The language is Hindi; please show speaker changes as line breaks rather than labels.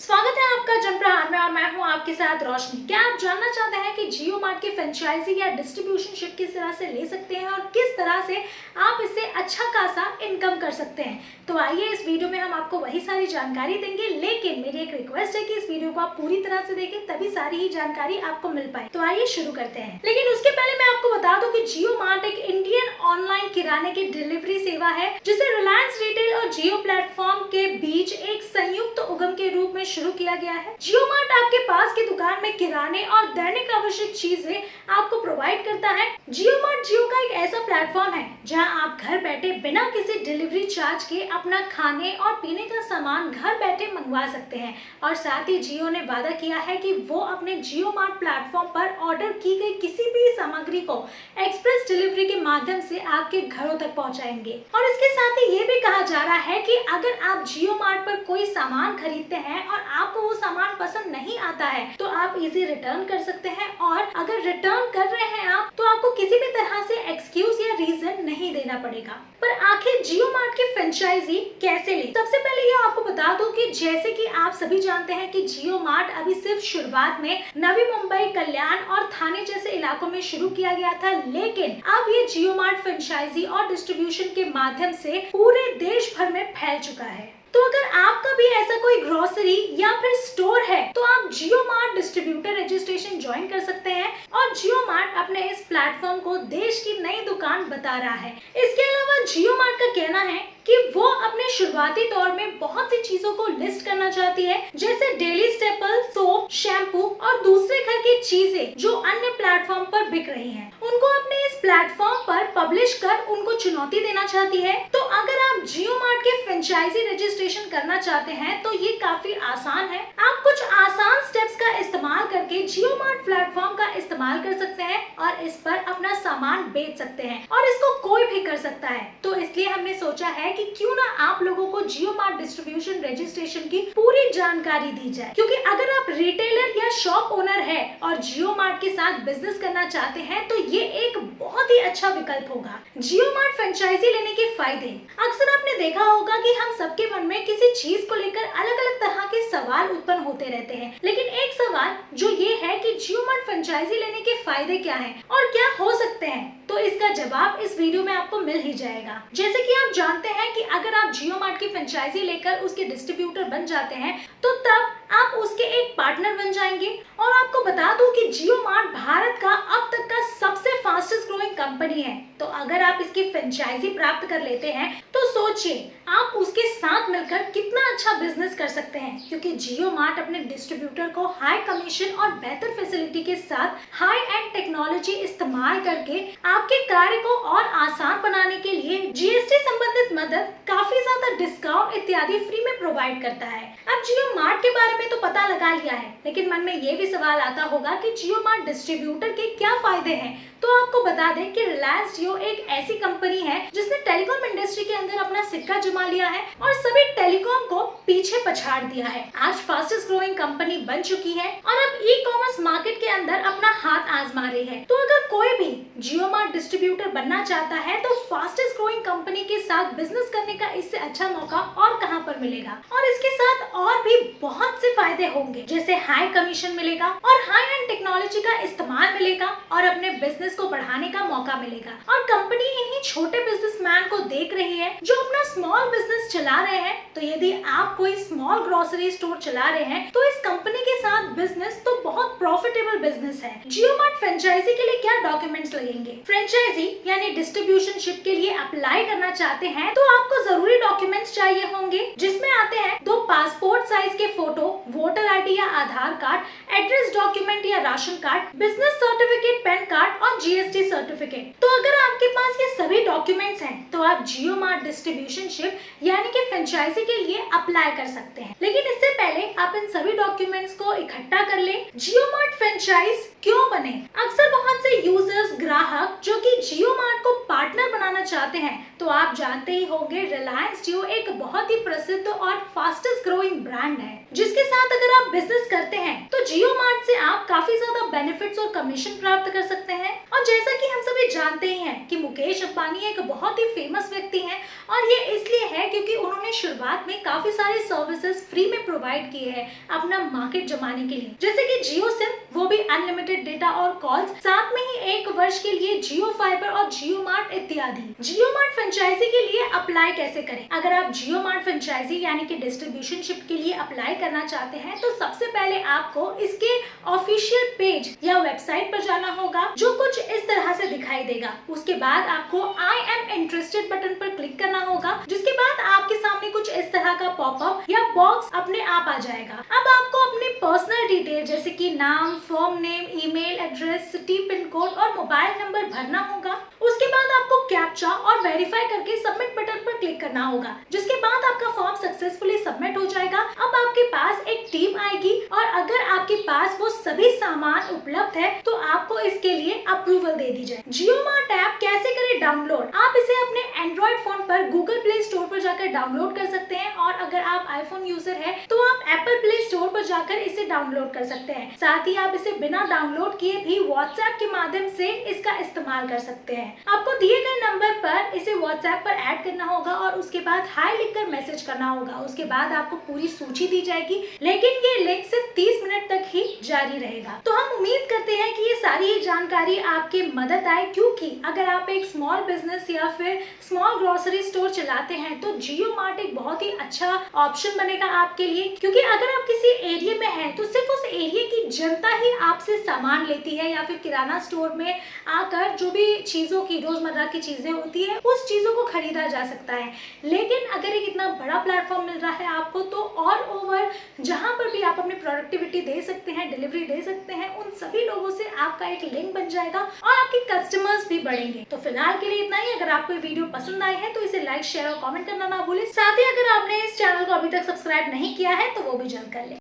स्वागत है आपका जमप्रहार में और मैं हूं आपके साथ रोशनी। क्या आप जानना चाहते हैं कि जियो मार्ट की फ्रेंचाइजी या डिस्ट्रीब्यूशनशिप किस तरह से ले सकते हैं और किस तरह से आप इससे अच्छा खासा इनकम कर सकते हैं? तो आइए इस वीडियो में हम आपको वही सारी जानकारी देंगे, लेकिन मेरी एक रिक्वेस्ट है कि इस वीडियो को आप पूरी तरह से देखें, तभी सारी ही जानकारी आपको मिल पाए। तो आइए शुरू करते हैं। लेकिन उसके पहले मैं आपको बता दूं कि जियो मार्ट एक इंडियन ऑनलाइन किराने की डिलीवरी सेवा है, जिसे रिलायंस रिटेल और जियो प्लेटफॉर्म के बीच एक संयुक्त उद्यम के रूप में शुरू किया गया है। जियो मार्ट आपके पास की दुकान में किराने और दैनिक आवश्यक चीजें आपको प्रोवाइड करता है। जियो मार्ट जियो का एक ऐसा प्लेटफॉर्म है जहां आप घर बैठे बिना किसी डिलीवरी चार्ज के अपना खाने और पीने का सामान घर बैठे मंगवा सकते हैं। और साथ ही जियो ने वादा किया है कि वो अपने जियो मार्ट प्लेटफॉर्म पर ऑर्डर की गई किसी भी सामग्री को एक्सप्रेस डिलीवरी के माध्यम से आपके घरों तक पहुंचाएंगे। और इसके साथ ही ये भी कहा जा रहा है कि अगर आप जियो मार्ट पर कोई सामान खरीदते हैं और आपको वो सामान पसंद नहीं आता है तो आप इजी रिटर्न कर सकते हैं, और अगर रिटर्न कर रहे हैं आप तो आपको किसी भी तरह से एक्सक्यूज या रीजन नहीं देना पड़ेगा। पर आखिर जियो मार्ट की फ्रेंचाइजी कैसे ले? सबसे पहले ये आपको बता दूं कि जैसे कि आप सभी जानते हैं कि जियो मार्ट अभी सिर्फ शुरुआत में नवी मुंबई, कल्याण और थाने जैसे इलाकों में शुरू किया गया था, लेकिन अब ये जियो मार्ट फ्रेंचाइजी और डिस्ट्रीब्यूशन के माध्यम से पूरे देश भर में फैल चुका है। तो अगर आपका भी ऐसा कोई ग्रोसरी या फिर स्टोर है तो आप जियो मार्ट डिस्ट्रीब्यूटर रजिस्ट्रेशन ज्वाइन कर सकते हैं, और जियो मार्ट अपने इस प्लेटफॉर्म को देश की नई दुकान बता रहा है। इसके अलावा जियो मार्ट का कहना है कि वो अपने शुरुआती दौर में बहुत सी चीजों को लिस्ट करना चाहती है, जैसे डेली स्टेपल, सोप, शैम्पू और दूसरे घर की चीजें जो अन्य प्लेटफॉर्म पर बिक रही हैं। उनको अपने इस प्लेटफॉर्म पर पब्लिश कर उनको चुनौती देना चाहती है। तो अगर आप जियो मार्ट के फ्रेंचाइजी रजिस्ट्रेशन करना चाहते हैं तो ये काफी आसान है। आप कुछ आसान स्टेप्स का इस्तेमाल करके जियो मार्ट प्लेटफॉर्म का इस्तेमाल कर सकते हैं और इस पर अपना सामान बेच सकते हैं, और इसको कोई भी कर सकता है। तो इसलिए हमने सोचा है कि क्यों ना आप लोगों को जियो मार्ट डिस्ट्रीब्यूशन रजिस्ट्रेशन की पूरी जानकारी दी जाए, क्योंकि अगर आप रिटेलर या शॉप ओनर है और जियो मार्ट के साथ बिजनेस करना चाहते हैं तो ये एक बहुत ही अच्छा विकल्प होगा। जियो मार्ट फ्रेंचाइजी लेने के फायदे। अक्सर आपने देखा होगा कि हम सबके मन में किसी चीज को लेकर अलग अलग तरह के सवाल उत्पन्न होते रहते हैं, लेकिन एक सवाल जो ये है कि जियो मार्ट फ्रेंचाइजी लेने के फायदे क्या हैं और क्या हो सकते हैं, तो इसका जवाब इस वीडियो में आपको मिल ही जाएगा। जैसे कि आप जानते हैं कि अगर आप जियो मार्ट की फ्रेंचाइजी लेकर उसके डिस्ट्रीब्यूटर बन जाते हैं तो तब आप उसके एक पार्टनर बन जाएंगे। और आपको बता दूं कि जियो मार्ट भारत का अब तक का सबसे फास्टेस्ट ग्रोइंग कंपनी है। तो अगर आप इसकी फ्रेंचाइजी प्राप्त कर लेते हैं तो सोचिए आप उसके साथ मिलकर कितना अच्छा बिजनेस कर सकते हैं, क्योंकि जियो मार्ट अपने डिस्ट्रीब्यूटर को हाई कमीशन और बेहतर फैसिलिटी के साथ हाई एंड टेक्नोलॉजी इस्तेमाल करके आपके कार्य को और आसान बनाने के लिए जीएसटी संबंधित मदद, काफी ज्यादा डिस्काउंट इत्यादि फ्री में प्रोवाइड करता है। अब जियो मार्ट के बारे में तो पता लगा लिया है, लेकिन मन में ये भी सवाल आता होगा कि जियो मार्ट डिस्ट्रीब्यूटर के क्या फायदे हैं। तो आपको बता दें कि रिलायंस जियो एक ऐसी कंपनी है जिसने टेलीकॉम इंडस्ट्री के अंदर अपना सिक्का जमा लिया है और सभी टेलीकॉम को पीछे पछाड़ दिया है। आज फास्टेस्ट ग्रोइंग कंपनी बन चुकी है और अब ई कॉमर्स मार्केट के अंदर अपना हाथ आजमा रही है। तो अगर कोई भी जियो मार्ट डिस्ट्रीब्यूटर बनना चाहता है तो फास्टेस्ट ग्रोइंग कंपनी के साथ बिजनेस करने का इससे अच्छा मौका और कहां पर मिलेगा। और इसके साथ और भी बहुत से फायदे होंगे, जैसे हाई कमीशन मिलेगा और हाई एंड टेक्नोलॉजी का इस्तेमाल मिलेगा और अपने बिजनेस को बढ़ाने का मौका मिलेगा। और कंपनी इन्हीं छोटे बिजनेसमैन को देख रही है जो अपना स्मॉल बिजनेस चला रहे हैं। तो यदि आप कोई स्मॉल ग्रोसरी स्टोर चला रहे हैं तो इस कंपनी के साथ बिजनेस तो बहुत प्रॉफिटेबल बिजनेस है। जियो मार्ट फ्रेंचाइजी के लिए क्या डॉक्यूमेंट्स लगेंगे? फ्रेंचाइजी यानी डिस्ट्रीब्यूशनशिप के लिए अप्लाई करना चाहते हैं तो आपको जरूरी डॉक्यूमेंट्स चाहिए होंगे, जिसमें आते हैं 2 पासपोर्ट साइज के फोटो, वोटर आईडी या आधार कार्ड, एड्रेस डॉक्यूमेंट या ration card, business certificate, pan card और जीएसटी सर्टिफिकेट। तो अगर आपके पास ये सभी डॉक्यूमेंट्स हैं तो आप जियो मार्ट डिस्ट्रीब्यूशनशिप यानी कि फ्रेंचाइजी के लिए अप्लाई कर सकते हैं। लेकिन इससे पहले आप इन सभी डॉक्यूमेंट्स को इकट्ठा कर लें। जियो मार्ट फ्रेंचाइज क्यों बने? अक्सर बहुत से यूजर्स, ग्राहक जो कि जियो मार्ट को पार्टनर बनाना चाहते हैं तो आप जानते ही होंगे रिलायंस जियो एक बहुत ही प्रसिद्ध और फास्टेस्ट ग्रोइंग ब्रांड है, जिसके साथ अगर आप बिजनेस करते हैं तो जियो मार्ट से आप काफी ज्यादा बेनिफिट्स और कमीशन प्राप्त कर सकते हैं। और जैसा कि हम सभी जानते ही हैं कि मुकेश अंबानी एक बहुत ही फेमस व्यक्ति हैं और ये इसलिए है क्योंकि उन्होंने शुरुआत में काफी सारे सर्विसेज फ्री में प्रोवाइड किए हैं अपना मार्केट जमाने के लिए, जैसे कि जियो सिम, वो भी अनलिमिटेड डेटा और कॉल्स, साथ में ही 1 वर्ष के लिए जियो फाइबर और जियो मार्ट इत्यादि। जियो मार्ट फ्रेंचाइजी के लिए अप्लाई कैसे करें? अगर आप जियो मार्ट फ्रेंचाइजी यानी कि डिस्ट्रीब्यूशनशिप के लिए अप्लाई करना चाहते हैं तो सबसे पहले आपको इसके ऑफिशियल पेज या वेबसाइट पर जाना होगा, जो कुछ इस तरह से दिखाई देगा। उसके बाद आपको आई एम इंटरेस्टेड बटन पर क्लिक करना होगा, जिसके बाद आपके सामने कुछ इस तरह का पॉपअप या बॉक्स अपने आप आ जाएगा। अब आपको अपने पर्सनल डिटेल जैसे कि नाम, firm name, email address, city, pin code और मोबाइल नंबर भरना होगा। उसके बाद आपको कैप्चा और वेरीफाई करके सबमिट बटन पर क्लिक करना होगा, जिसके बाद आपका फॉर्म सक्सेसफुली सबमिट हो जाएगा। अब आपके पास एक टीम आएगी और अगर आपके पास वो सभी सामान उपलब्ध है तो आपको इसके लिए अप्रूवल दे दी जाए। जियो मार्ट ऐप कैसे करें डाउनलोड? आप इसे अपने एंड्रॉइड फोन पर गूगल प्ले स्टोर पर जाकर डाउनलोड कर सकते हैं और अगर आप आईफोन यूजर है तो आप एप्पल प्ले स्टोर पर जाकर इसे डाउनलोड कर सकते हैं। साथ ही आप इसे बिना डाउनलोड किए भी व्हाट्सएप के माध्यम से इसका इस्तेमाल कर सकते हैं। आपको दिए गए नंबर पर इसे व्हाट्सएप पर ऐड करना होगा और उसके बाद हाय लिखकर मैसेज करना होगा। उसके बाद आपको पूरी सूची दी जाएगी, लेकिन ये लिंक सिर्फ 30 मिनट तक ही जारी रहेगा। तो हम उम्मीद करते हैं कि ये सारी जानकारी आपके मदद आए, क्योंकि अगर आप एक स्मॉल बिजनेस या फिर स्मॉल ग्रोसरी स्टोर चलाते हैं तो जियो मार्ट एक बहुत ही अच्छा ऑप्शन बनेगा आपके लिए, क्योंकि अगर आप किसी एरिया में हैं तो सिर्फ उस एरिया की जनता ही आपसे सामान लेती है या फिर किराना स्टोर में आकर जो भी चीजों की रोजमर्रा की चीजें होती है उस चीजों को खरीदा जा सकता है। लेकिन अगर एक इतना बड़ा प्लेटफॉर्म मिल रहा है आपको तो ऑल ओवर जहां पर भी आप अपनी प्रोडक्टिविटी दे सकते हैं, डिलीवरी दे सकते हैं, उन सभी लोगों से आपका एक लिंक बन जाएगा और आपके कस्टमर्स भी बढ़ेंगे। तो फिलहाल के लिए इतना ही। अगर आपको ये वीडियो पसंद आई है तो इसे लाइक, शेयर और कमेंट करना ना भूलें। साथ ही अगर आपने इस चैनल को अभी तक सब्सक्राइब नहीं किया है तो वो भी जल्द कर लें।